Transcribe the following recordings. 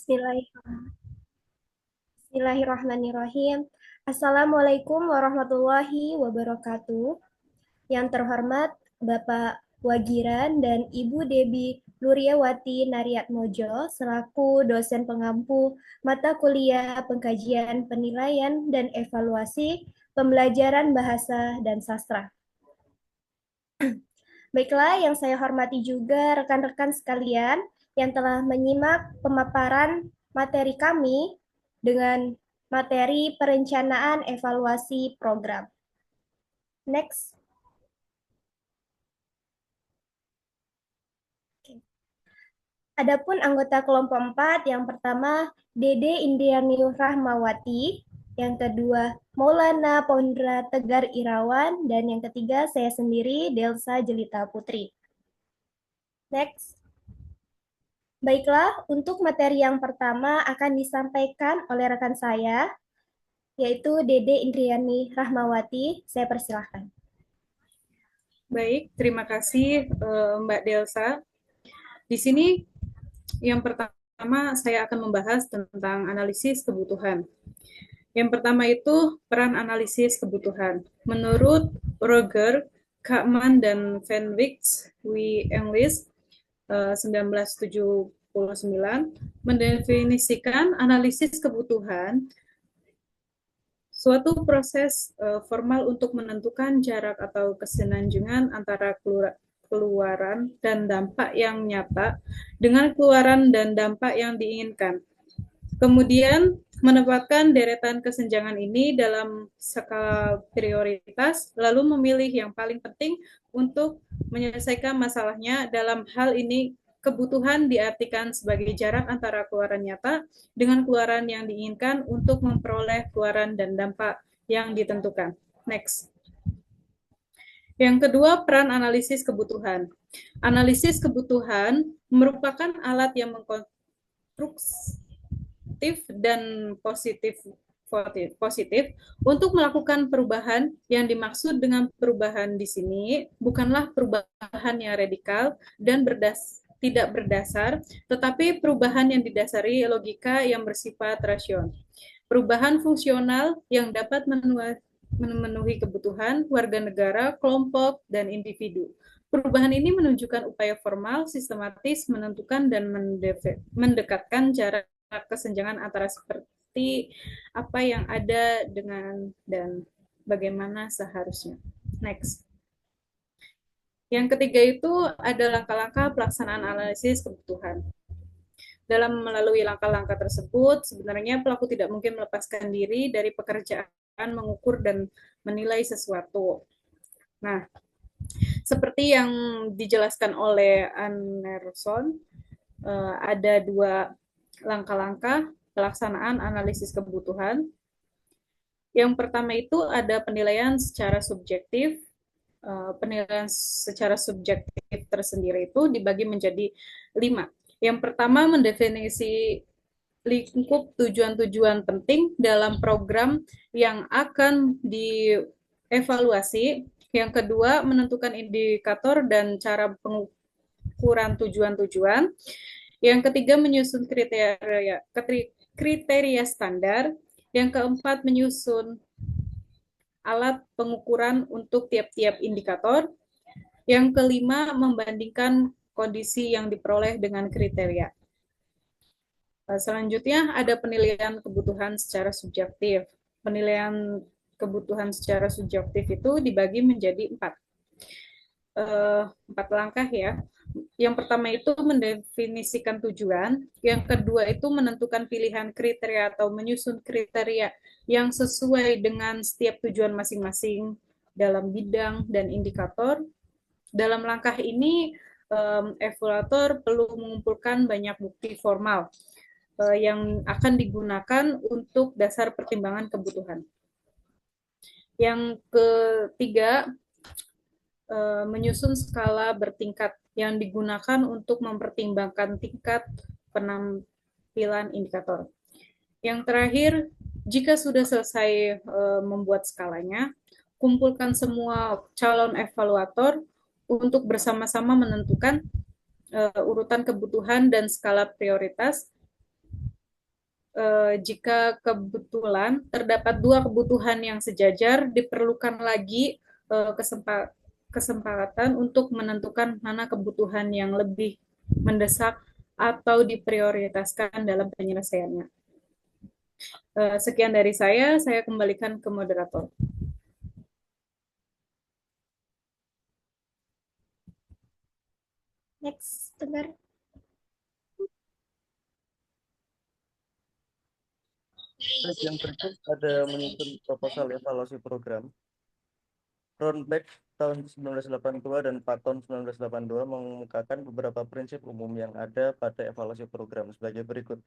Bismillahirrahmanirrahim. Assalamualaikum warahmatullahi wabarakatuh. Yang terhormat Bapak Wagiran dan Ibu Debi Nuryawati Naryatmojo selaku dosen pengampu mata kuliah pengkajian penilaian dan evaluasi pembelajaran bahasa dan sastra. Baiklah, yang saya hormati juga rekan-rekan sekalian yang telah menyimak pemaparan materi kami dengan materi perencanaan evaluasi program. Next. Adapun anggota kelompok 4, yang pertama Dede Indriani Rahmawati, yang kedua Maulana Pondra Tegar Irawan, dan yang ketiga saya sendiri Delsa Jelita Putri. Next. Baiklah, untuk materi yang pertama akan disampaikan oleh rekan saya, yaitu Dede Indriani Rahmawati. Saya persilahkan. Baik, terima kasih Mbak Delsa. Di sini yang pertama saya akan membahas tentang analisis kebutuhan. Yang pertama itu peran analisis kebutuhan. Menurut Roger, Kahneman, dan Van Wyk, W. English, 1979, mendefinisikan analisis kebutuhan suatu proses formal untuk menentukan jarak atau kesenanjungan antara keluaran dan dampak yang nyata dengan keluaran dan dampak yang diinginkan. Kemudian menempatkan deretan kesenjangan ini dalam skala prioritas, lalu memilih yang paling penting untuk menyelesaikan masalahnya. Dalam hal ini, kebutuhan diartikan sebagai jarak antara keluaran nyata dengan keluaran yang diinginkan untuk memperoleh keluaran dan dampak yang ditentukan. Next. Yang kedua, peran analisis kebutuhan. Analisis kebutuhan merupakan alat yang mengkonstruksi dan positif untuk melakukan perubahan. Yang dimaksud dengan perubahan di sini bukanlah perubahan yang radikal dan tidak berdasar, tetapi perubahan yang didasari logika yang bersifat rasional. Perubahan fungsional yang dapat memenuhi kebutuhan warga negara, kelompok, dan individu. Perubahan ini menunjukkan upaya formal, sistematis, menentukan dan mendekatkan jarak kesenjangan antara seperti apa yang ada dengan dan bagaimana seharusnya. Next. Yang ketiga itu ada langkah-langkah pelaksanaan analisis kebutuhan. Dalam melalui langkah-langkah tersebut, sebenarnya pelaku tidak mungkin melepaskan diri dari pekerjaan mengukur dan menilai sesuatu. Nah, seperti yang dijelaskan oleh Anderson, ada dua langkah-langkah pelaksanaan analisis kebutuhan. Yang pertama itu ada penilaian secara subjektif. Penilaian secara subjektif tersendiri itu dibagi menjadi 5. Yang pertama, mendefinisi lingkup tujuan-tujuan penting dalam program yang akan dievaluasi. Yang kedua, menentukan indikator dan cara pengukuran tujuan-tujuan. Yang ketiga, menyusun kriteria standar. Yang keempat, menyusun alat pengukuran untuk tiap-tiap indikator. Yang kelima, membandingkan kondisi yang diperoleh dengan kriteria. Selanjutnya ada penilaian kebutuhan secara subjektif. Penilaian kebutuhan secara subjektif itu dibagi menjadi 4 langkah ya. Yang pertama itu mendefinisikan tujuan, yang kedua itu menentukan pilihan kriteria atau menyusun kriteria yang sesuai dengan setiap tujuan masing-masing dalam bidang dan indikator. Dalam langkah ini, evaluator perlu mengumpulkan banyak bukti formal yang akan digunakan untuk dasar pertimbangan kebutuhan. Yang ketiga, menyusun skala bertingkat yang digunakan untuk mempertimbangkan tingkat penampilan indikator. Yang terakhir, jika sudah selesai membuat skalanya, kumpulkan semua calon evaluator untuk bersama-sama menentukan urutan kebutuhan dan skala prioritas jika kebetulan terdapat dua kebutuhan yang sejajar, diperlukan lagi kesempatan untuk menentukan mana kebutuhan yang lebih mendesak atau diprioritaskan dalam penyelesaiannya. Sekian dari saya kembalikan ke moderator. Next, Tegar. Terus yang berikut ada menyusun proposal evaluasi program. Roundback tahun 1982 dan Patton 1982 mengemukakan beberapa prinsip umum yang ada pada evaluasi program sebagai berikut.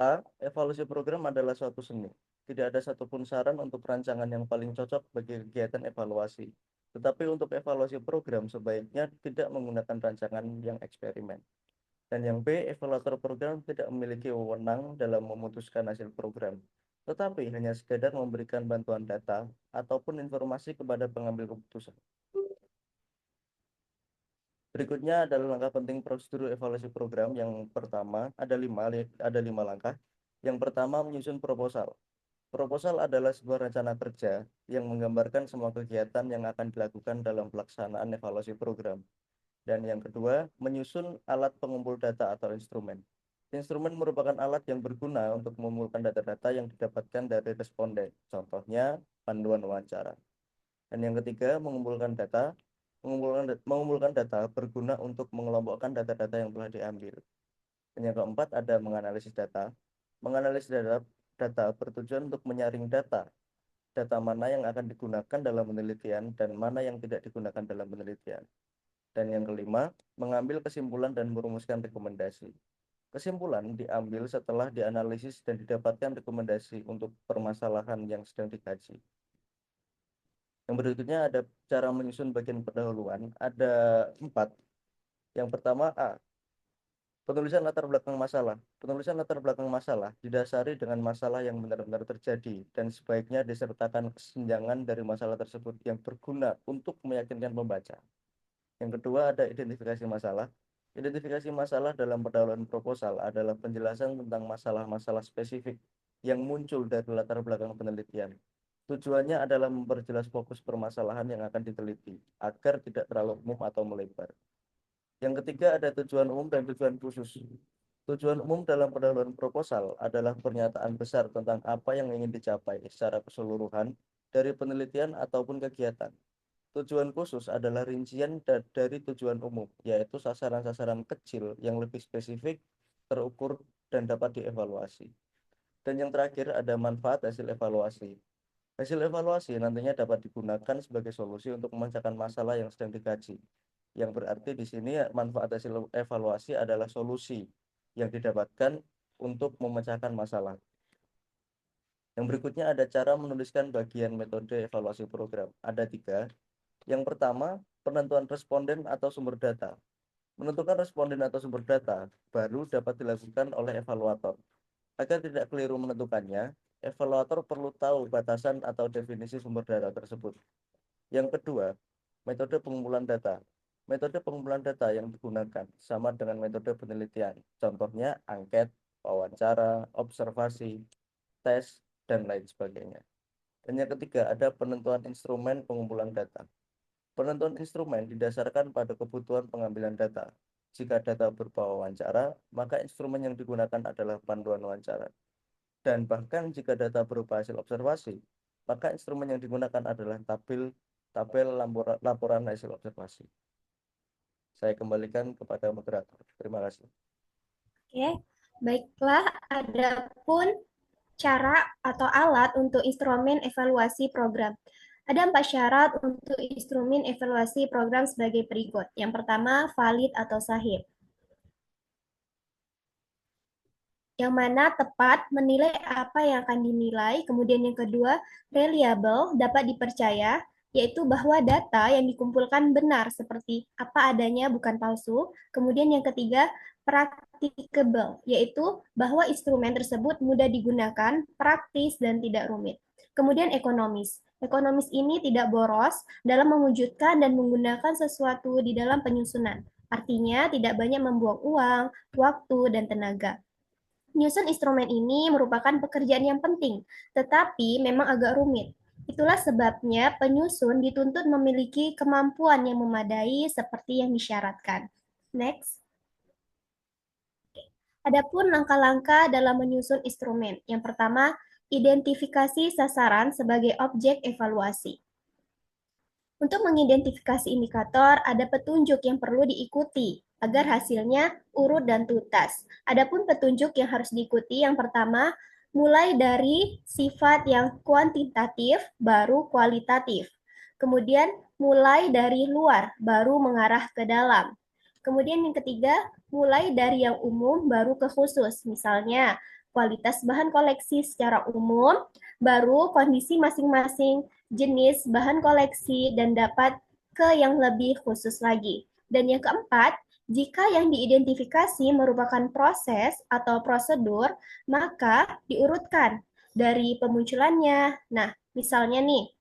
A. Evaluasi program adalah suatu seni. Tidak ada satupun saran untuk rancangan yang paling cocok bagi kegiatan evaluasi. Tetapi untuk evaluasi program sebaiknya tidak menggunakan rancangan yang eksperimen. Dan yang B, evaluator program tidak memiliki wewenang dalam memutuskan hasil program, tetapi hanya sekedar memberikan bantuan data ataupun informasi kepada pengambil keputusan. Berikutnya adalah langkah penting prosedur evaluasi program. Yang pertama, ada lima langkah. Yang pertama, menyusun proposal. Proposal adalah sebuah rencana kerja yang menggambarkan semua kegiatan yang akan dilakukan dalam pelaksanaan evaluasi program. Dan yang kedua, menyusun alat pengumpul data atau instrumen. Instrumen merupakan alat yang berguna untuk mengumpulkan data-data yang didapatkan dari responden, contohnya panduan wawancara. Dan yang ketiga, mengumpulkan data. Mengumpulkan data berguna untuk mengelompokkan data-data yang telah diambil. Dan yang keempat, ada menganalisis data. Menganalisis data bertujuan untuk menyaring data. Data mana yang akan digunakan dalam penelitian dan mana yang tidak digunakan dalam penelitian. Dan yang kelima, mengambil kesimpulan dan merumuskan rekomendasi. Kesimpulan diambil setelah dianalisis dan didapatkan rekomendasi untuk permasalahan yang sedang dikaji. Yang berikutnya ada cara menyusun bagian pendahuluan. Ada 4. Yang pertama A. Penulisan latar belakang masalah. Penulisan latar belakang masalah didasari dengan masalah yang benar-benar terjadi dan sebaiknya disertakan kesenjangan dari masalah tersebut yang berguna untuk meyakinkan pembaca. Yang kedua ada identifikasi masalah. Identifikasi masalah dalam pendahuluan proposal adalah penjelasan tentang masalah-masalah spesifik yang muncul dari latar belakang penelitian. Tujuannya adalah memperjelas fokus permasalahan yang akan diteliti agar tidak terlalu umum atau melebar. Yang ketiga ada tujuan umum dan tujuan khusus. Tujuan umum dalam pendahuluan proposal adalah pernyataan besar tentang apa yang ingin dicapai secara keseluruhan dari penelitian ataupun kegiatan. Tujuan khusus adalah rincian dari tujuan umum, yaitu sasaran-sasaran kecil yang lebih spesifik, terukur, dan dapat dievaluasi. Dan yang terakhir ada manfaat hasil evaluasi. Hasil evaluasi nantinya dapat digunakan sebagai solusi untuk memecahkan masalah yang sedang dikaji. Yang berarti di sini manfaat hasil evaluasi adalah solusi yang didapatkan untuk memecahkan masalah. Yang berikutnya ada cara menuliskan bagian metode evaluasi program. Ada 3. Yang pertama, penentuan responden atau sumber data. Menentukan responden atau sumber data baru dapat dilakukan oleh evaluator. Agar tidak keliru menentukannya, evaluator perlu tahu batasan atau definisi sumber data tersebut. Yang kedua, metode pengumpulan data. Metode pengumpulan data yang digunakan sama dengan metode penelitian. Contohnya angket, wawancara, observasi, tes, dan lain sebagainya. Dan yang ketiga, ada penentuan instrumen pengumpulan data. Penentuan instrumen didasarkan pada kebutuhan pengambilan data. Jika data berupa wawancara, maka instrumen yang digunakan adalah panduan wawancara. Dan bahkan jika data berupa hasil observasi, maka instrumen yang digunakan adalah tabel laporan hasil observasi. Saya kembalikan kepada moderator. Terima kasih. Oke, baiklah. Adapun cara atau alat untuk instrumen evaluasi program. Ada 4 syarat untuk instrumen evaluasi program sebagai berikut. Yang pertama, valid atau sahih. Yang mana tepat menilai apa yang akan dinilai. Kemudian yang kedua, reliable, dapat dipercaya, yaitu bahwa data yang dikumpulkan benar seperti apa adanya, bukan palsu. Kemudian yang ketiga, practicable, yaitu bahwa instrumen tersebut mudah digunakan, praktis, dan tidak rumit. Kemudian ekonomis. Ekonomis ini tidak boros dalam mewujudkan dan menggunakan sesuatu di dalam penyusunan. Artinya tidak banyak membuang uang, waktu, dan tenaga. Menyusun instrumen ini merupakan pekerjaan yang penting, tetapi memang agak rumit. Itulah sebabnya penyusun dituntut memiliki kemampuan yang memadai seperti yang disyaratkan. Next. Adapun langkah-langkah dalam menyusun instrumen. Yang pertama, identifikasi sasaran sebagai objek evaluasi. Untuk mengidentifikasi indikator, ada petunjuk yang perlu diikuti agar hasilnya urut dan tuntas. Adapun petunjuk yang harus diikuti, yang pertama, mulai dari sifat yang kuantitatif, baru kualitatif. Kemudian mulai dari luar, baru mengarah ke dalam. Kemudian yang ketiga, mulai dari yang umum, baru ke khusus. Misalnya, kualitas bahan koleksi secara umum, baru kondisi masing-masing jenis bahan koleksi, dan dapat ke yang lebih khusus lagi. Dan yang keempat, jika yang diidentifikasi merupakan proses atau prosedur, maka diurutkan dari pemunculannya. Nah, misalnya nih,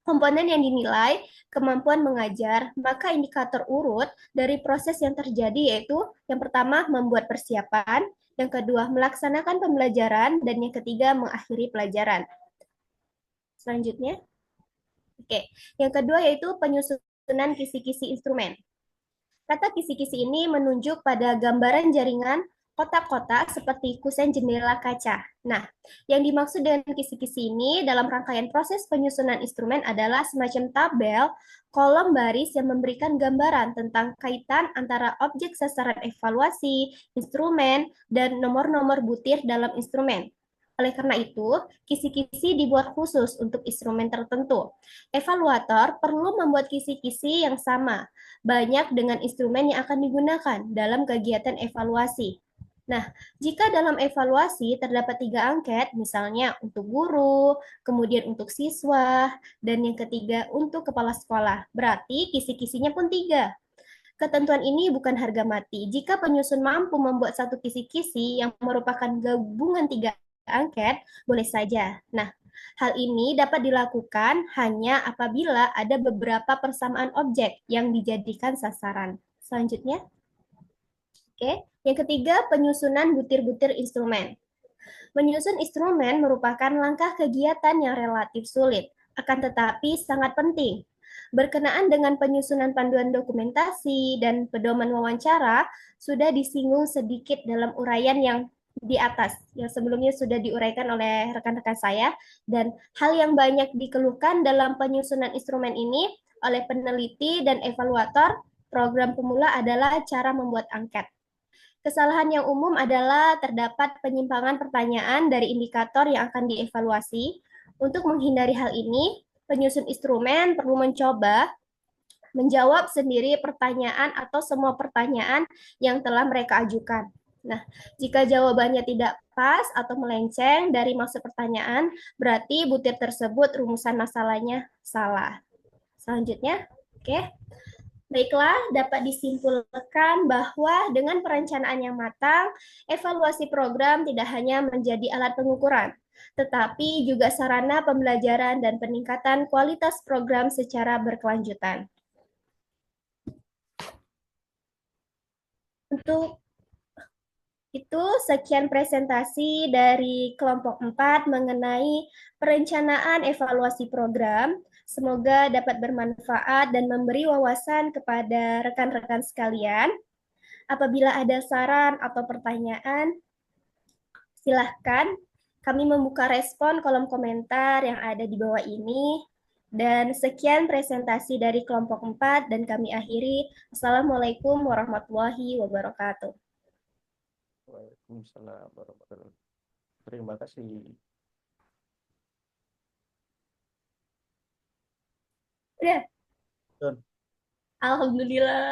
komponen yang dinilai kemampuan mengajar, maka indikator urut dari proses yang terjadi yaitu yang pertama membuat persiapan, yang kedua melaksanakan pembelajaran, dan yang ketiga mengakhiri pelajaran. Selanjutnya, oke, yang kedua yaitu penyusunan kisi-kisi instrumen. Kata kisi-kisi ini menunjuk pada gambaran jaringan kotak-kotak seperti kusen jendela kaca. Nah, yang dimaksud dengan kisi-kisi ini dalam rangkaian proses penyusunan instrumen adalah semacam tabel kolom baris yang memberikan gambaran tentang kaitan antara objek sasaran evaluasi, instrumen, dan nomor-nomor butir dalam instrumen. Oleh karena itu, kisi-kisi dibuat khusus untuk instrumen tertentu. Evaluator perlu membuat kisi-kisi yang sama, banyak dengan instrumen yang akan digunakan dalam kegiatan evaluasi. Nah, jika dalam evaluasi terdapat 3 angket, misalnya untuk guru, kemudian untuk siswa, dan yang ketiga untuk kepala sekolah, berarti kisi-kisinya pun 3. Ketentuan ini bukan harga mati. Jika penyusun mampu membuat satu kisi-kisi yang merupakan gabungan 3 angket, boleh saja. Nah, hal ini dapat dilakukan hanya apabila ada beberapa persamaan objek yang dijadikan sasaran. Selanjutnya, oke. Yang ketiga, penyusunan butir-butir instrumen. Menyusun instrumen merupakan langkah kegiatan yang relatif sulit, akan tetapi sangat penting. Berkenaan dengan penyusunan panduan dokumentasi dan pedoman wawancara, sudah disinggung sedikit dalam uraian yang di atas, yang sebelumnya sudah diuraikan oleh rekan-rekan saya, dan hal yang banyak dikeluhkan dalam penyusunan instrumen ini oleh peneliti dan evaluator program pemula adalah cara membuat angket. Kesalahan yang umum adalah terdapat penyimpangan pertanyaan dari indikator yang akan dievaluasi. Untuk menghindari hal ini, penyusun instrumen perlu mencoba menjawab sendiri pertanyaan atau semua pertanyaan yang telah mereka ajukan. Nah, jika jawabannya tidak pas atau melenceng dari maksud pertanyaan, berarti butir tersebut rumusan masalahnya salah. Selanjutnya, oke. Baiklah, dapat disimpulkan bahwa dengan perencanaan yang matang, evaluasi program tidak hanya menjadi alat pengukuran, tetapi juga sarana pembelajaran dan peningkatan kualitas program secara berkelanjutan. Untuk itu, sekian presentasi dari kelompok 4 mengenai perencanaan evaluasi program. Semoga dapat bermanfaat dan memberi wawasan kepada rekan-rekan sekalian. Apabila ada saran atau pertanyaan, silahkan. Kami membuka respon kolom komentar yang ada di bawah ini. Dan sekian presentasi dari kelompok 4 dan kami akhiri. Assalamualaikum warahmatullahi wabarakatuh. Waalaikumsalam warahmatullahi wabarakatuh. Terima kasih. Udah. Don. Alhamdulillah.